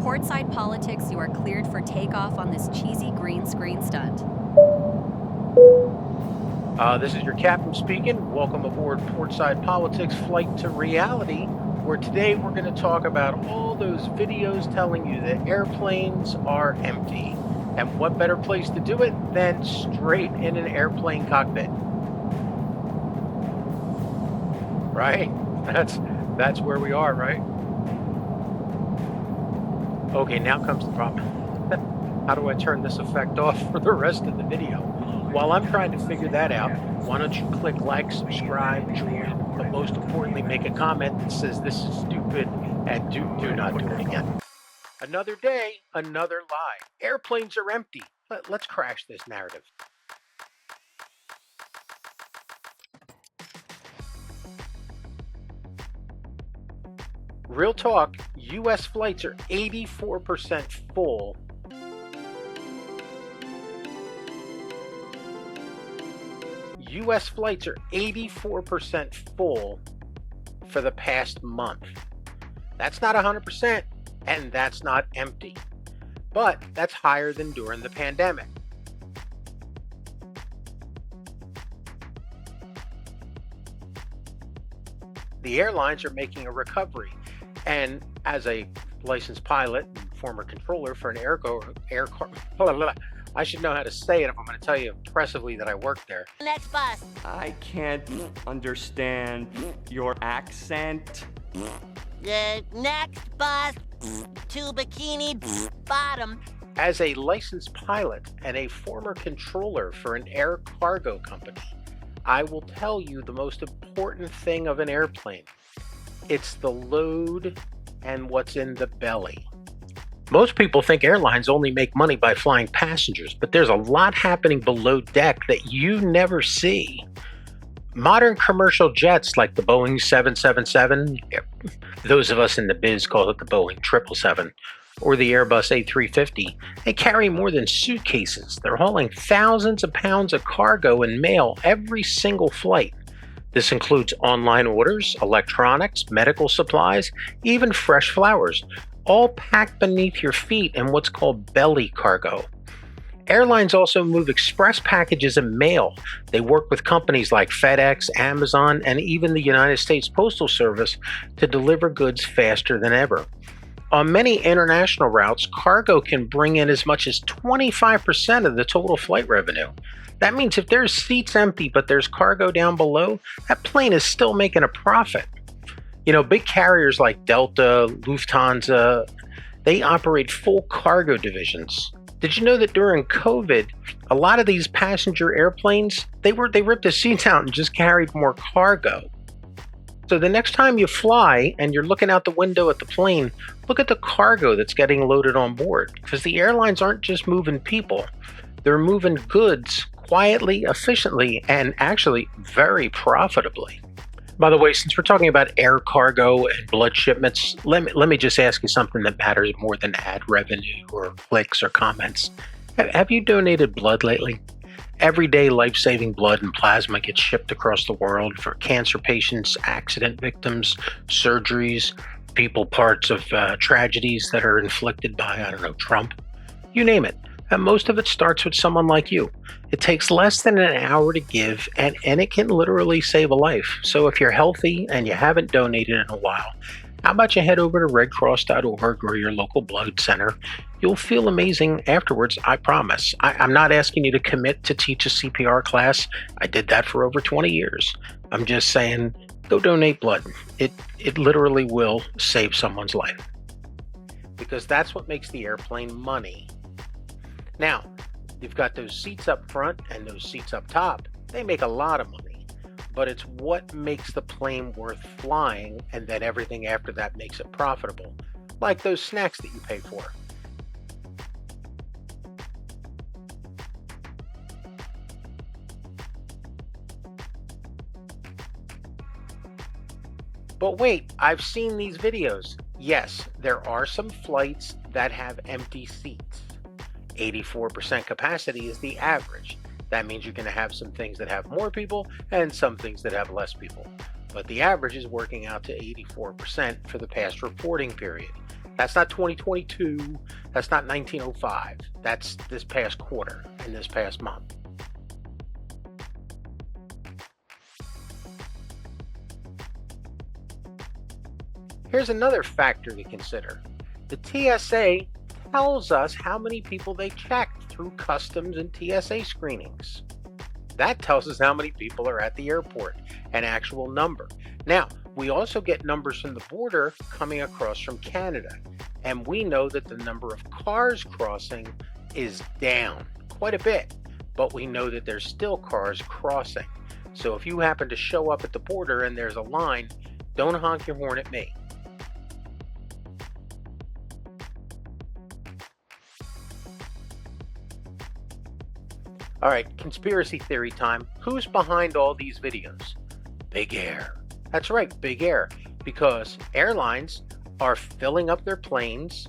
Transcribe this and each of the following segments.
Portside Politics, you are cleared for takeoff on this cheesy green screen stunt. This is your captain speaking. Welcome aboard Portside Politics Flight to Reality, where today we're going to talk about all those videos telling you that airplanes are empty. And what better place to do it than straight in an airplane cockpit? Right? That's where we are, right? Okay, now comes the problem. How do I turn this effect off for the rest of the video? While I'm trying to figure that out, why don't you click like, subscribe, join, but most importantly, make a comment that says this is stupid and do not do it again. Another day, another lie. Airplanes are empty. Let's crash this narrative. Real talk, U.S. flights are 84% full. U.S. flights are 84% full for the past month. That's not 100%, and that's not empty. But that's higher than during the pandemic. The airlines are making a recovery. And as a licensed pilot and former controller for an I should know how to say it if I'm going to tell you impressively that I worked there. Next bus. I can't understand your accent. The next bus to Bikini Bottom. As a licensed pilot and a former controller for an air cargo company, I will tell you the most important thing of an airplane. It's the load and what's in the belly. Most people think airlines only make money by flying passengers, but there's a lot happening below deck that you never see. Modern commercial jets like the Boeing 777, those of us in the biz call it the Boeing 777, or the Airbus A350, they carry more than suitcases. They're hauling thousands of pounds of cargo and mail every single flight. This includes online orders, electronics, medical supplies, even fresh flowers, all packed beneath your feet in what's called belly cargo. Airlines also move express packages and mail. They work with companies like FedEx, Amazon, and even the United States Postal Service to deliver goods faster than ever. On many international routes, cargo can bring in as much as 25% of the total flight revenue. That means if there's seats empty but there's cargo down below, that plane is still making a profit. You know, big carriers like Delta, Lufthansa, they operate full cargo divisions. Did you know that during COVID, a lot of these passenger airplanes, they ripped the seats out and just carried more cargo? So the next time you fly and you're looking out the window at the plane, look at the cargo that's getting loaded on board, because the airlines aren't just moving people. They're moving goods quietly, efficiently, and actually very profitably. By the way, since we're talking about air cargo and blood shipments, let me just ask you something that matters more than ad revenue or clicks or comments. Have you donated blood lately? Everyday life-saving blood and plasma gets shipped across the world for cancer patients, accident victims, surgeries, people parts of tragedies that are inflicted by, Trump. You name it. And most of it starts with someone like you. It takes less than an hour to give, and it can literally save a life. So if you're healthy and you haven't donated in a while, how about you head over to redcross.org or your local blood center? You'll feel amazing afterwards, I promise. I'm not asking you to commit to teach a CPR class. I did that for over 20 years. I'm just saying, go donate blood. It literally will save someone's life. Because that's what makes the airplane money. Now, you've got those seats up front and those seats up top. They make a lot of money, but it's what makes the plane worth flying, and then everything after that makes it profitable, like those snacks that you pay for. But wait, I've seen these videos. Yes, there are some flights that have empty seats. 84% capacity is the average. That means you're going to have some things that have more people and some things that have less people. But the average is working out to 84% for the past reporting period. That's not 2022. That's not 1905. That's this past quarter and this past month. Here's another factor to consider. The TSA tells us how many people they checked through customs and TSA screenings. That tells us how many people are at the airport, an actual number. Now, we also get numbers from the border coming across from Canada, and we know that the number of cars crossing is down quite a bit, but we know that there's still cars crossing. So if you happen to show up at the border and there's a line, don't honk your horn at me. All right, conspiracy theory time. Who's behind all these videos? Big Air. That's right, Big Air. Because airlines are filling up their planes,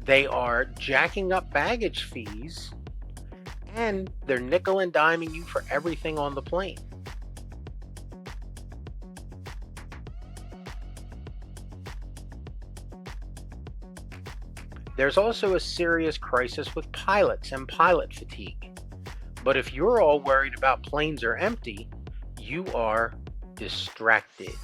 they are jacking up baggage fees, and they're nickel and diming you for everything on the plane. There's also a serious crisis with pilots and pilot fatigue. But if you're all worried about planes are empty, you are distracted.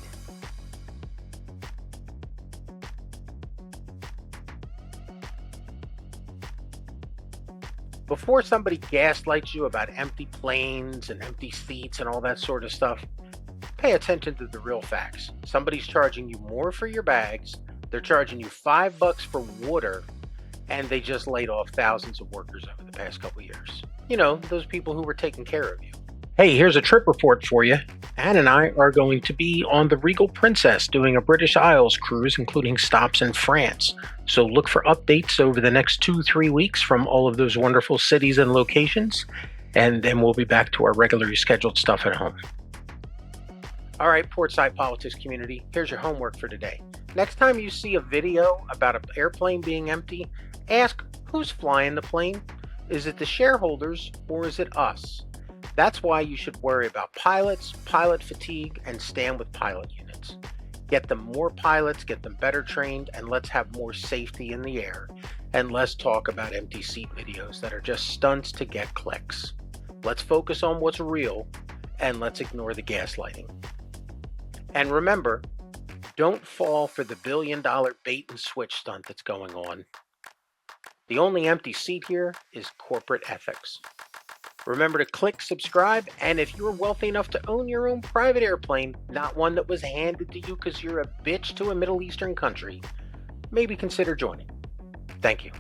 Before somebody gaslights you about empty planes and empty seats and all that sort of stuff, pay attention to the real facts. Somebody's charging you more for your bags, they're charging you $5 for water, and they just laid off thousands of workers over the past couple years. You know, those people who were taking care of you. Hey, here's a trip report for you. Anne and I are going to be on the Regal Princess doing a British Isles cruise, including stops in France. So look for updates over the next 2-3 weeks from all of those wonderful cities and locations. And then we'll be back to our regularly scheduled stuff at home. All right, Portside Politics community, here's your homework for today. Next time you see a video about an airplane being empty, ask who's flying the plane. Is it the shareholders or is it us? That's why you should worry about pilots, pilot fatigue, and stand with pilot units. Get them more pilots, get them better trained, and let's have more safety in the air. And let's talk about empty seat videos that are just stunts to get clicks. Let's focus on what's real, and let's ignore the gaslighting. And remember, don't fall for the billion-dollar bait and switch stunt that's going on. The only empty seat here is corporate ethics. Remember to click subscribe, and if you're wealthy enough to own your own private airplane, not one that was handed to you because you're a bitch to a Middle Eastern country, maybe consider joining. Thank you.